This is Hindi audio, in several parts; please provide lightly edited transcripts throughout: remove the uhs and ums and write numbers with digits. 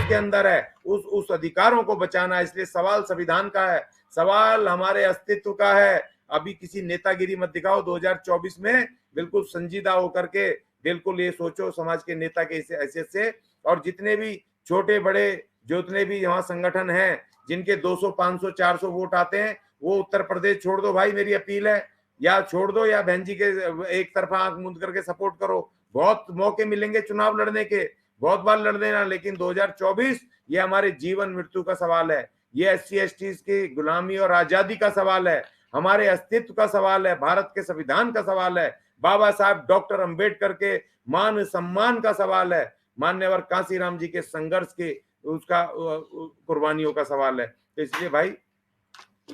उसके अंदर है, उस अधिकारों को बचाना है। इसलिए सवाल संविधान का है, सवाल हमारे अस्तित्व का है। अभी किसी नेतागिरी मत दिखाओ, 2024 में बिल्कुल संजीदा होकर के बिल्कुल ये सोचो समाज के नेता के हैसियत से। और जितने भी छोटे बड़े जितने भी यहाँ संगठन हैं जिनके 200 500 400 वोट आते हैं, वो उत्तर प्रदेश छोड़ दो भाई, मेरी अपील है। या छोड़ दो या बहन जी के एक तरफा आंख मूंद करके सपोर्ट करो। बहुत मौके मिलेंगे चुनाव लड़ने के, बहुत बार लड़ देना, लेकिन 2024 ये हमारे जीवन मृत्यु का सवाल है। ये SC/ST की गुलामी और आजादी का सवाल है, हमारे अस्तित्व का सवाल है, भारत के संविधान का सवाल है, बाबा साहब डॉक्टर अंबेडकर के मान सम्मान का सवाल है, मान्यवर कांसीराम जी के संघर्ष के उसका कुर्बानियों का सवाल है। तो इसलिए भाई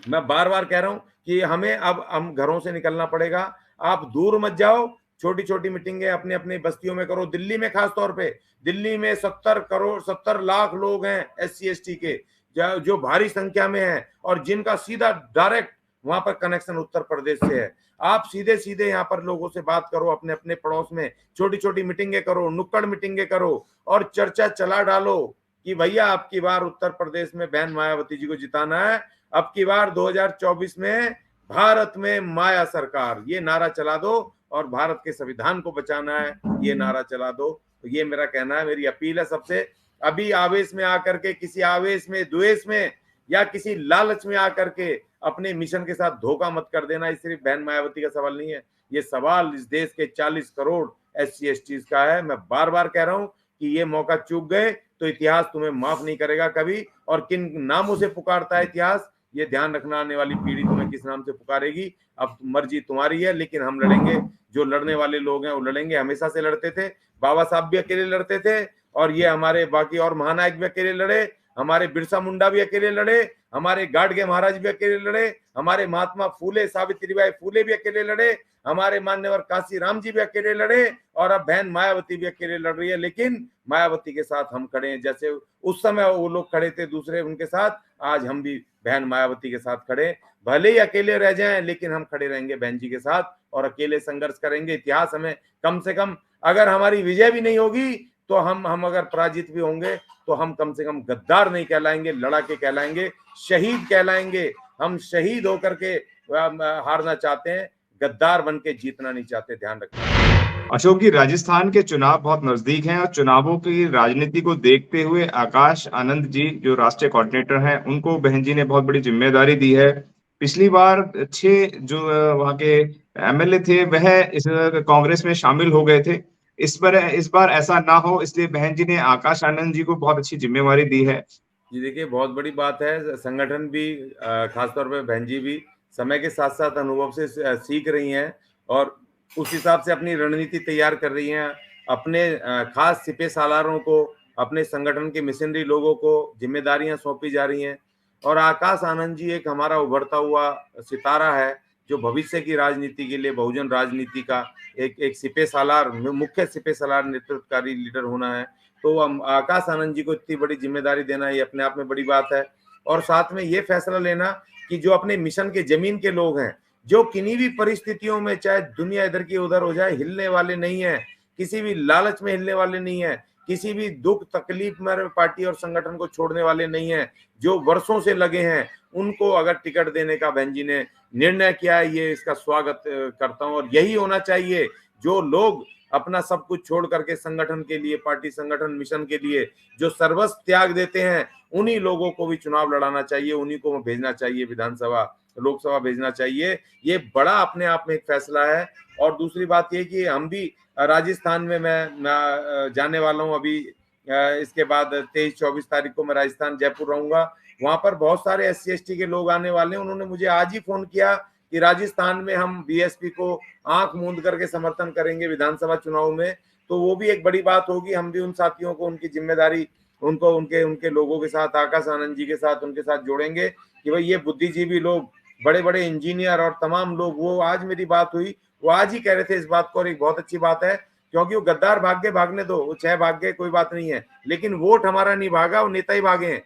मैं बार बार कह रहा हूं कि हमें अब हम घरों से निकलना पड़ेगा। आप दूर मत जाओ, छोटी छोटी मीटिंगें अपने अपनी बस्तियों में करो। दिल्ली में खास तौर पे, दिल्ली में 70 लाख लोग हैं SC/ST के, जो भारी संख्या में हैं और जिनका सीधा डायरेक्ट वहां पर कनेक्शन उत्तर प्रदेश से है। आप सीधे सीधे यहाँ पर लोगों से बात करो, अपने अपने पड़ोस में छोटी छोटी मीटिंगें करो, नुक्कड़ मीटिंगें करो और चर्चा चला डालो कि भैया अब की बार उत्तर प्रदेश में बहन मायावती जी को जिताना है, अब की बार 2024 में भारत में माया सरकार, ये नारा चला दो और भारत के संविधान को बचाना है, ये नारा चला दो। तो ये मेरा कहना है, मेरी अपील है सबसे। अभी आवेश में आकर के, किसी आवेश में, द्वेष में या किसी लालच में आकर के अपने मिशन के साथ धोखा मत कर देना। ये सिर्फ बहन मायावती का सवाल नहीं है, ये सवाल इस देश के 40 करोड़ SC/ST का है। मैं बार बार कह रहा हूं कि ये मौका चूक गए तो इतिहास तुम्हें माफ नहीं करेगा कभी। और किन नामों से पुकारता है इतिहास, ये ध्यान रखना, आने वाली पीढ़ी तुम्हें किस नाम से पुकारेगी। अब मर्जी तुम्हारी है, लेकिन हम लड़ेंगे। जो लड़ने वाले लोग हैं वो लड़ेंगे, हमेशा से लड़ते थे। बाबा साहब भी अकेले लड़ते थे और ये हमारे बाकी और महानायक भी अकेले लड़े, हमारे बिरसा मुंडा भी अकेले लड़े, हमारे गाडगे महाराज भी अकेले लड़े, हमारे महात्मा फूले, सावित्रीबाई फूले भी अकेले लड़े, हमारे मान्यवर कांसीराम जी भी अकेले लड़े और अब बहन मायावती भी अकेले लड़ रही है। लेकिन मायावती के साथ हम खड़े हैं, जैसे उस समय वो लोग खड़े थे दूसरे उनके साथ, आज हम भी बहन मायावती के साथ खड़े। भले ही अकेले रह जाएं, लेकिन हम खड़े रहेंगे बहन जी के साथ और अकेले संघर्ष करेंगे। इतिहास हमें कम से कम, अगर हमारी विजय भी नहीं होगी तो हम अगर पराजित भी होंगे तो हम कम से कम गद्दार नहीं कहलाएंगे, लड़ाके कहलाएंगे, शहीद कहलाएंगे। हम शहीद होकर के हारना चाहते हैं, गद्दार बन के जीतना नहीं चाहते, ध्यान रखना। अशोक जी, राजस्थान के चुनाव बहुत नजदीक हैं और चुनावों की राजनीति को देखते हुए आकाश आनंद जी जो राष्ट्रीय कोऑर्डिनेटर हैं, उनको बहन जी ने बहुत बड़ी जिम्मेदारी दी है। पिछली बार 6 जो वहां के MLA थे वह इस कांग्रेस में शामिल हो गए थे। इस बार ऐसा ना हो, इसलिए बहन जी ने आकाश आनंद जी को बहुत अच्छी जिम्मेवारी दी है। जी देखिए, बहुत बड़ी बात है। संगठन भी खासतौर पे बहन जी भी समय के साथ साथ अनुभव से सीख रही हैं और उस हिसाब से अपनी रणनीति तैयार कर रही हैं। अपने खास सिपे सालारों को, अपने संगठन के मिशनरी लोगों को जिम्मेदारियां सौंपी जा रही हैं। और आकाश आनंद जी एक हमारा उभरता हुआ सितारा है, जो भविष्य की राजनीति के लिए, बहुजन राजनीति का एक सिपे सालार, मुख्य सिपे सालार नेतृत्वकारी लीडर होना है। तो आकाश आनंद जी को इतनी बड़ी जिम्मेदारी देना ये अपने आप में बड़ी बात है। और साथ में ये फैसला लेना कि जो अपने मिशन के जमीन के लोग हैं, जो किन्हीं भी परिस्थितियों में, चाहे दुनिया इधर की उधर हो जाए, हिलने वाले नहीं है, किसी भी लालच में हिलने वाले नहीं है, किसी भी दुख तकलीफ में पार्टी और संगठन को छोड़ने वाले नहीं है, जो वर्षों से लगे हैं, उनको अगर टिकट देने का बहन जी ने निर्णय किया है, ये इसका स्वागत करता हूं। और यही होना चाहिए, जो लोग अपना सब कुछ छोड़ करके संगठन के लिए, पार्टी संगठन मिशन के लिए जो सर्वस्व त्याग देते हैं, उन्हीं लोगों को भी चुनाव लड़ाना चाहिए, उन्हीं को भेजना चाहिए विधानसभा, लोकसभा भेजना चाहिए। ये बड़ा अपने आप में एक फैसला है। और दूसरी बात ये कि हम भी राजस्थान में मैं जाने वाला हूँ अभी, इसके बाद 23-24 तारीख को मैं राजस्थान जयपुर रहूंगा। वहां पर बहुत सारे SC/ST के लोग आने वाले हैं। उन्होंने मुझे आज ही फोन किया कि राजस्थान में हम BSP को आंख मूंद करके समर्थन करेंगे विधानसभा चुनाव में। तो वो भी एक बड़ी बात होगी। हम भी उन साथियों को, उनकी जिम्मेदारी, उनको उनके लोगों के साथ, आकाश आनंद जी के साथ, उनके साथ जोड़ेंगे कि भाई ये बुद्धिजीवी लोग, बड़े बड़े इंजीनियर और तमाम लोग, वो आज मेरी बात हुई, वो आज ही कह रहे थे इस बात को। और एक बहुत अच्छी बात है, क्योंकि वो गद्दार भाग गए, भागने दो, वो 6 भाग गए, कोई बात नहीं है, लेकिन वोट हमारा नहीं भागा, वो नेता ही भागे हैं।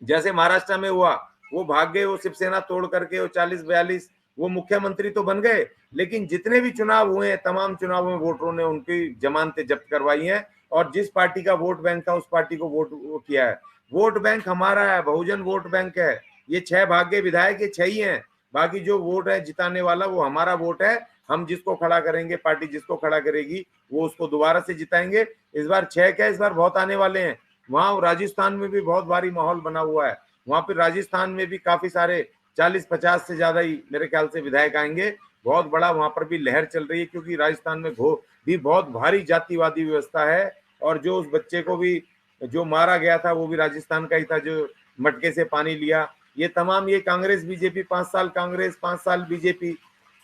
जैसे महाराष्ट्र में हुआ, वो भाग गए, वो शिवसेना तोड़ करके, वो 40-42 वो मुख्यमंत्री तो बन गए, लेकिन जितने भी चुनाव हुए हैं, तमाम चुनावों में वोटरों ने उनकी जमानतें जब्त करवाई हैं और जिस पार्टी का वोट बैंक था उस पार्टी को वोट किया है। वोट बैंक हमारा है, बहुजन वोट बैंक है। ये 6 भाग्य विधायक, ये 6 ही हैं। बाकी जो वोट है जिताने वाला वो हमारा वोट है। हम जिसको खड़ा करेंगे, पार्टी जिसको खड़ा करेगी वो उसको दोबारा से जिताएंगे। इस बार 6 क्या, इस बार बहुत आने वाले हैं। वहां राजस्थान में भी बहुत भारी माहौल बना हुआ है। वहां पर राजस्थान में भी काफी सारे 40-50 से ज्यादा ही मेरे ख्याल से विधायक आएंगे। बहुत बड़ा वहां पर भी लहर चल रही है, क्योंकि राजस्थान में भी बहुत भारी जातिवादी व्यवस्था है। और जो उस बच्चे को भी जो मारा गया था वो भी राजस्थान का ही था, जो मटके से पानी लिया। ये तमाम, ये कांग्रेस बीजेपी, 5 साल कांग्रेस 5 साल बीजेपी,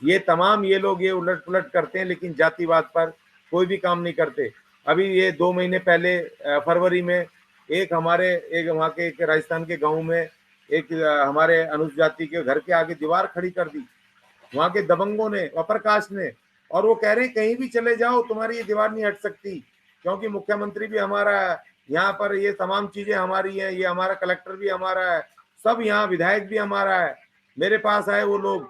ये तमाम ये लोग ये उलट पुलट करते हैं, लेकिन जातिवाद पर कोई भी काम नहीं करते। अभी ये 2 महीने पहले फरवरी में एक वहाँ के एक राजस्थान के गाँव में एक हमारे अनुसूचित जाति के घर के आगे दीवार खड़ी कर दी वहां के दबंगों ने, अप्रकाश ने। और वो कह रहे हैं कहीं भी चले जाओ तुम्हारी ये दीवार नहीं हट सकती, क्योंकि मुख्यमंत्री भी हमारा है, यहाँ पर ये तमाम चीजें हमारी हैं, ये हमारा कलेक्टर भी हमारा है, सब यहाँ विधायक भी हमारा है। मेरे पास आए वो लोग,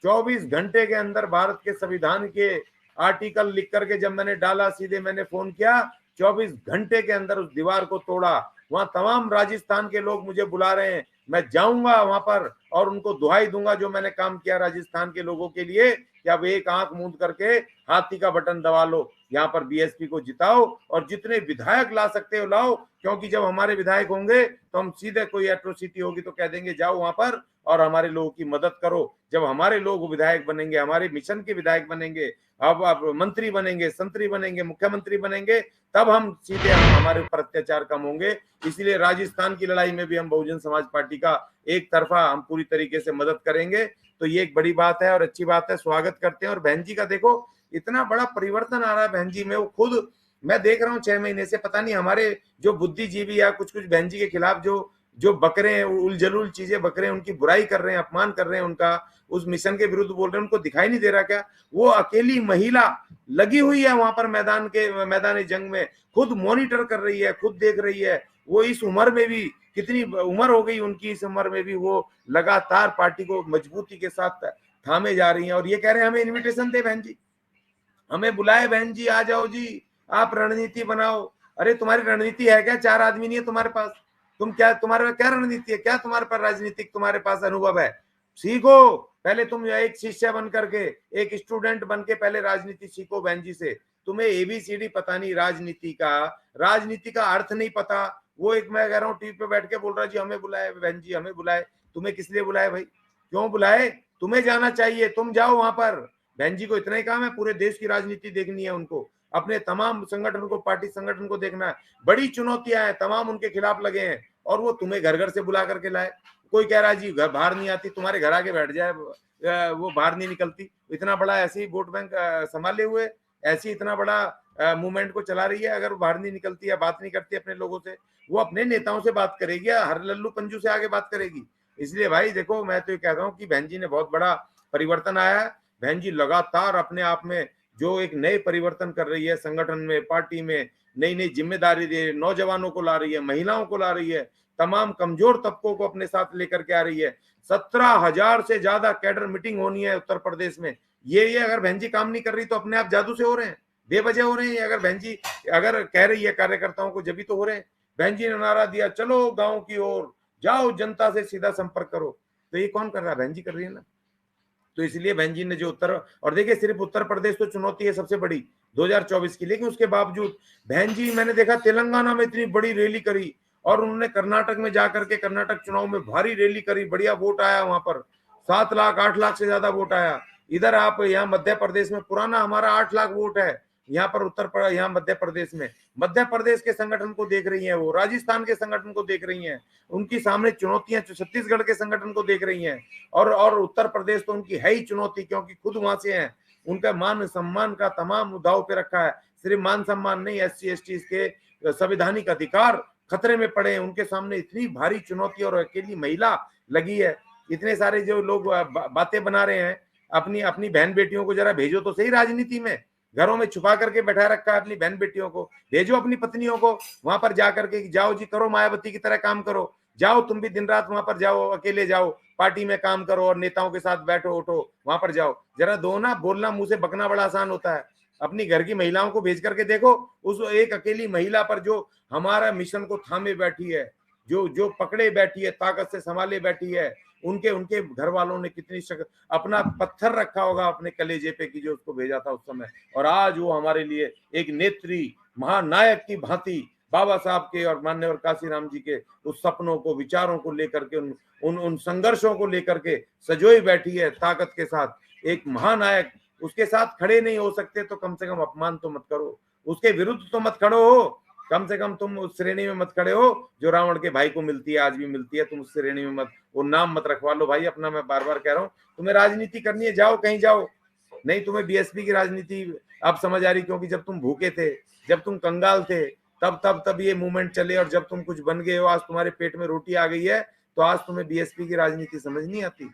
24 घंटे के अंदर भारत के संविधान के आर्टिकल लिख करके जब मैंने डाला, सीधे मैंने फोन किया, 24 घंटे के अंदर उस दीवार को तोड़ा। वहां तमाम राजस्थान के लोग मुझे बुला रहे हैं, मैं जाऊंगा वहां पर और उनको दुहाई दूंगा जो मैंने काम किया राजस्थान के लोगों के लिए, कि अब एक आंख मूंद करके हाथी का बटन दबा लो, यहाँ पर बीएसपी को जिताओ और जितने विधायक ला सकते हो लाओ। क्योंकि जब हमारे विधायक होंगे तो हम सीधे, कोई एट्रोसिटी होगी तो कह देंगे जाओ वहां पर और हमारे लोगों की मदद करो। जब हमारे लोग विधायक बनेंगे, हमारे मिशन के विधायक बनेंगे, अब मंत्री बनेंगे, संतरी बनेंगे, मुख्यमंत्री बनेंगे, तब हम सीधे हमारे ऊपर अत्याचार कम होंगे। इसलिए राजस्थान की लड़ाई में भी हम बहुजन समाज पार्टी का एक तरफा हम पूरी तरीके से मदद करेंगे। तो ये एक बड़ी बात है और अच्छी बात है, स्वागत करते हैं। और बहन जी का देखो इतना बड़ा परिवर्तन आ रहा है बहन जी में, वो खुद मैं देख रहा हूँ 6 महीने से, पता नहीं हमारे जो बुद्धिजीवी या कुछ बहन जी के खिलाफ जो बक रहे हैं, उलझलुल चीजें बक रहे हैं, उनकी बुराई कर रहे हैं, अपमान कर रहे हैं, उनका उस मिशन के विरुद्ध बोल रहे हैं, उनको दिखाई नहीं दे रहा क्या? वो अकेली महिला लगी हुई है वहां पर मैदान जंग में, खुद मॉनिटर कर रही है, खुद देख रही है। वो इस उम्र में भी, कितनी उम्र हो गई उनकी, इस उम्र में भी वो लगातार पार्टी को मजबूती के साथ थामे जा रही हैं। और ये कह रहे हैं हमें इन्विटेशन दे बहन जी, हमें बुलाए बहन जी, आ जाओ जी, आप रणनीति बनाओ। अरे तुम्हारी रणनीति है क्या? 4 आदमी नहीं है तुम्हारे पास, तुम क्या, तुम्हारे क्या रणनीति है? क्या तुम्हारे पास राजनीतिक तुम्हारे पास अनुभव है? सीखो पहले, तुम एक शिष्य बन करके, एक स्टूडेंट बन के पहले राजनीति सीखो बहन जी से। तुम्हें एबीसीडी पता नहीं राजनीति का अर्थ नहीं पता। वो एक, मैं कह रहा हूँ टीवी पे बैठ के बोल रहा जी हमें बुलाए बहन जी, हमें बुलाए। तुम्हें किस लिए बुलाए भाई? क्यों बुलाए? तुम्हें जाना चाहिए, तुम जाओ वहां पर। बहन जी को इतना ही काम है, पूरे देश की राजनीति देखनी है उनको, अपने तमाम संगठन को, पार्टी संगठन को देखना है। बड़ी चुनौतियां हैं, तमाम उनके खिलाफ लगे हैं, और वो तुम्हें घर घर से बुला करके लाए। कोई कह रहा है जी घर बाहर नहीं आती, तुम्हारे घर आके बैठ जाए, वो बाहर नहीं निकलती। इतना बड़ा ऐसे ही वोट बैंक संभाले हुए, ऐसी इतना बड़ा मूवमेंट को चला रही है, अगर वो बाहर नहीं निकलती है, बात नहीं करती अपने लोगों से, वो अपने नेताओं से बात करेगी या हर लल्लू पंजू से आगे बात करेगी? इसलिए भाई देखो, मैं तो ये कह रहा हूँ कि बहन जी ने बहुत बड़ा परिवर्तन आया है। बहन जी लगातार अपने आप में जो एक नए परिवर्तन कर रही है, संगठन में, पार्टी में नई नई जिम्मेदारी दे रही है, नौजवानों को ला रही है, महिलाओं को ला रही है, तमाम कमजोर तबकों को अपने साथ लेकर के आ रही है। 17,000 से ज्यादा कैडर मीटिंग होनी है उत्तर प्रदेश में। ये अगर बहन जी काम नहीं कर रही तो अपने आप जादू से हो रहे हैं, बेवजह हो रहे हैं। अगर बहन जी अगर कह रही है कार्यकर्ताओं को, जब भी तो हो रहे हैं। बहन जी ने नारा दिया, चलो गांव की ओर, जाओ जनता से सीधा संपर्क करो, तो ये कौन कर रहा है? बहन जी कर रही है ना। तो इसलिए बहन जी ने जो और देखिए, सिर्फ उत्तर प्रदेश तो चुनौती है सबसे बड़ी 2024 की, लेकिन उसके बावजूद बहन जी, मैंने देखा तेलंगाना में इतनी बड़ी रैली करी, और उन्होंने कर्नाटक में जाकर के कर्नाटक चुनाव में भारी रैली करी, बढ़िया वोट आया वहां पर, 7 लाख 8 लाख से ज्यादा वोट आया। इधर आप यहाँ मध्य प्रदेश में पुराना हमारा 8 लाख वोट है, यहाँ पर यहाँ मध्य प्रदेश में, मध्य प्रदेश के संगठन को देख रही हैं वो, राजस्थान के संगठन को देख रही हैं, उनकी सामने चुनौतियां छत्तीसगढ़ के संगठन को देख रही हैं, और उत्तर प्रदेश तो उनकी है ही चुनौती, क्योंकि खुद वहां से हैं। उनका मान सम्मान का तमाम दाव पे रखा है, सिर्फ मान सम्मान नहीं, SC ST के संवैधानिक अधिकार खतरे में पड़े हैं। उनके सामने इतनी भारी चुनौती, और अकेली महिला लगी है। इतने सारे जो लोग बातें बना रहे हैं, अपनी अपनी बहन बेटियों को जरा भेजो तो सही राजनीति में। घरों में छुपा करके बैठा रखा है अपनी बहन बेटियों को, भेजो अपनी पत्नियों को वहां पर जाकर के, जाओ जी करो, मायावती की तरह काम करो, जाओ तुम भी दिन रात वहां पर जाओ, अकेले जाओ, पार्टी में काम करो और नेताओं के साथ बैठो उठो, वहां पर जाओ, जरा दो ना। बोलना मुंह से बकना बड़ा आसान होता है, अपनी घर की महिलाओं को भेज करके देखो, उस एक अकेली महिला पर जो हमारा मिशन को थामे बैठी है, जो जो पकड़े बैठी है, ताकत से संभाले बैठी है, उनके उनके घर वालों ने कितनी अपना पत्थर रखा होगा अपने कलेजे पे कि जो उसको भेजा था उस समय, और आज वो हमारे लिए एक नेत्री महानायक की भांति बाबा साहब के और माननीय काशीराम जी के उस सपनों को, विचारों को लेकर के, उन संघर्षों को लेकर के सजोई बैठी है ताकत के साथ। एक महानायक, उसके साथ खड़े नहीं हो सकते तो कम से कम अपमान तो मत करो, उसके विरुद्ध तो मत खड़ो हो, कम से कम तुम उस श्रेणी में मत खड़े हो जो रावण के भाई को मिलती है, आज भी मिलती है। तुम उस श्रेणी में मत, वो नाम मत रखवा लो भाई अपना। मैं बार बार कह रहा हूँ, तुम्हें राजनीति करनी है जाओ, कहीं जाओ, नहीं तुम्हें बीएसपी की राजनीति अब समझ आ रही, क्योंकि जब तुम भूखे थे, जब तुम कंगाल थे, तब ये मूवमेंट चले, और जब तुम कुछ बन गए हो, आज तुम्हारे पेट में रोटी आ गई है, तो आज तुम्हें बीएसपी की राजनीति समझ नहीं आती,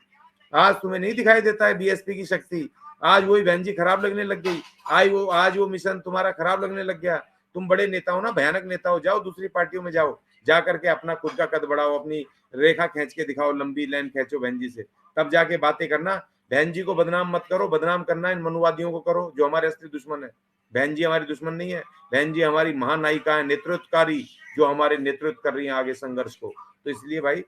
आज तुम्हें नहीं दिखाई देता है बीएसपी की शक्ति। आज वही बहन जी खराब लगने लग गई, आज वो मिशन तुम्हारा खराब लगने लग गया। तुम बड़े नेता हो ना, भयानक नेता हो, जाओ दूसरी पार्टियों में जाओ, जा करके अपना खुद का कद बढ़ाओ, अपनी रेखा खींच के दिखाओ, लंबी लाइन खींचो बहन जी से, तब जाके बातें करना। बहन जी को बदनाम मत करो, बदनाम करना इन मनुवादियों को करो जो हमारे असली दुश्मन है। बहन जी हमारी दुश्मन नहीं है, बहन जी हमारी महानायिका है, नेतृत्वकारी, जो हमारे नेतृत्व कर रही है आगे संघर्ष को। तो इसलिए भाई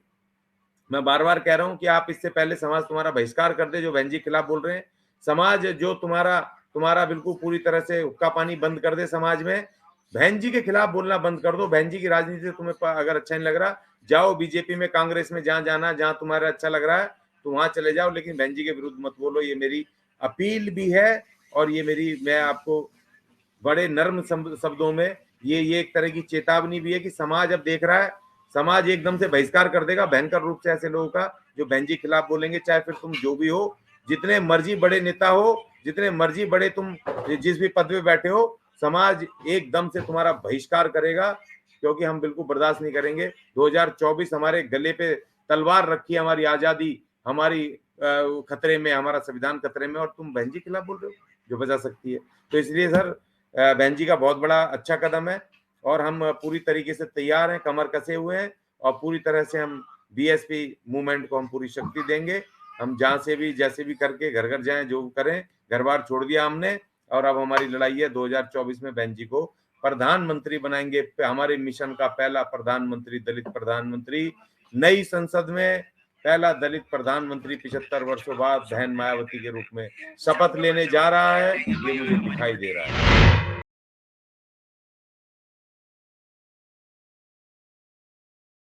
मैं बार बार कह रहा हूं कि आप इससे पहले समाज तुम्हारा बहिष्कार कर दे, जो बहन जी खिलाफ बोल रहे हैं। समाज जो तुम्हारा बिल्कुल पूरी तरह से हुक्का पानी बंद कर दे समाज में, बहन जी के खिलाफ बोलना बंद कर दो। बहन जी की राजनीति तुम्हें अगर अच्छा नहीं लग रहा, जाओ बीजेपी में, कांग्रेस में, जहां जाना, जहां तुम्हारा अच्छा लग रहा है तो वहां चले जाओ, लेकिन बहन जी के विरुद्ध मत बोलो। ये मेरी अपील भी है, और ये मैं आपको बड़े नर्म शब्दों में ये एक तरह की चेतावनी भी है कि समाज अब देख रहा है, समाज एकदम से बहिष्कार कर देगा भयंकर रूप से ऐसे लोगों का जो बहन जी खिलाफ बोलेंगे। चाहे फिर तुम जो भी हो, जितने मर्जी बड़े नेता हो, जितने मर्जी बड़े तुम जिस भी पद पे बैठे हो, समाज एकदम से तुम्हारा बहिष्कार करेगा, क्योंकि हम बिल्कुल बर्दाश्त नहीं करेंगे। 2024 हमारे गले पे तलवार रखी है, हमारी आजादी, हमारी खतरे में, हमारा संविधान खतरे में, और तुम बहन जी खिलाफ बोल रहे हो जो बचा सकती है। तो इसलिए सर, बहन जी का बहुत बड़ा अच्छा कदम है, और हम पूरी तरीके से तैयार हैं, कमर कसे हुए हैं, और पूरी तरह से हम बीएसपी मूवमेंट को हम पूरी शक्ति देंगे। हम जहां से भी जैसे भी करके घर घर जाएं, जो करें, घर बार छोड़ दिया हमने, और अब हमारी लड़ाई है 2024 में बहन जी को प्रधानमंत्री बनाएंगे। हमारे मिशन का पहला प्रधानमंत्री, दलित प्रधानमंत्री, नई संसद में पहला दलित प्रधानमंत्री 75 वर्षों बाद बहन मायावती के रूप में शपथ लेने जा रहा है, ये मुझे दिखाई दे रहा है।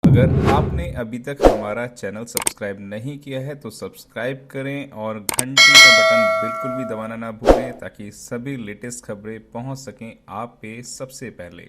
अगर आपने अभी तक हमारा चैनल सब्सक्राइब नहीं किया है तो सब्सक्राइब करें और घंटी का बटन बिल्कुल भी दबाना ना भूलें, ताकि सभी लेटेस्ट खबरें पहुंच सकें आप पे सबसे पहले।